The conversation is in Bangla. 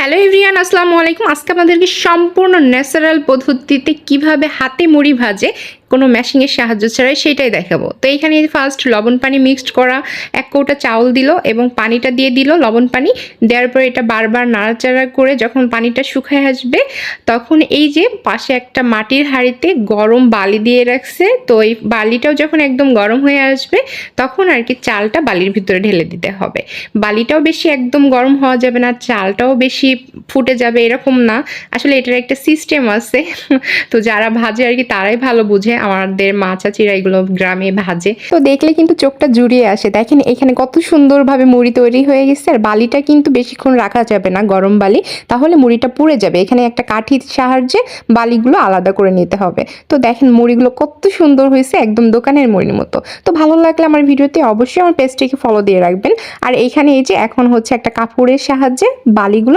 হ্যালো এভরিওয়ান, আসসালামু আলাইকুম। আজকে আপনাদেরকে সম্পূর্ণ ন্যাচারাল পদ্ধতিতে কিভাবে হাতে মুড়ি ভাজে কোনো মেশিনের সাহায্য ছাড়াই সেটাই দেখাবো। তো এইখানে ফার্স্ট লবণ পানি মিক্সড করা 1 কৌটা চাউল দিল এবং পানিটা দিয়ে দিল, লবণ পানি দেওয়ার পরে এটা বারবার নাড়াচাড়া করে যখন পানিটা শুকায় আসবে তখন এই যে পাশে একটা মাটির হাঁড়িতে গরম বালি দিয়ে রাখছে, তো এই বালিটাও যখন একদম গরম হয়ে আসবে তখন আর কি চালটা বালির ভিতরে ঢেলে দিতে হবে। বালিটাও বেশি একদম গরম হওয়া যাবে না, চালটাও বেশি ফুটে যাবে এরকম না। আসলে এটার একটা সিস্টেম আছে তো যারা ভাজে আর কি তারাই ভালো বুঝে। আমাদের মা চাচিরা এগুলো গ্রামে ভাজে, তো দেখলে কিন্তু চোখটা জুড়িয়ে আসে। দেখেন এখানে কত সুন্দরভাবে মুড়ি তৈরি হয়ে গেছে। আর বালিটা কিন্তু বেশিক্ষণ রাখা যাবে না, গরম বালি, তাহলে মুড়িটা পুড়ে যাবে। এখানে একটা কাঠির সাহায্যে বালিগুলো আলাদা করে নিতে হবে। তো দেখেন মুড়িগুলো কত সুন্দর হয়েছে, একদম দোকানের মুড়ির মতো। তো ভালো লাগলে আমার ভিডিওতে অবশ্যই আমার পেজটিকে ফলো দিয়ে রাখবেন। আর এইখানে এই যে এখন হচ্ছে একটা কাপড়ের সাহায্যে বালিগুলো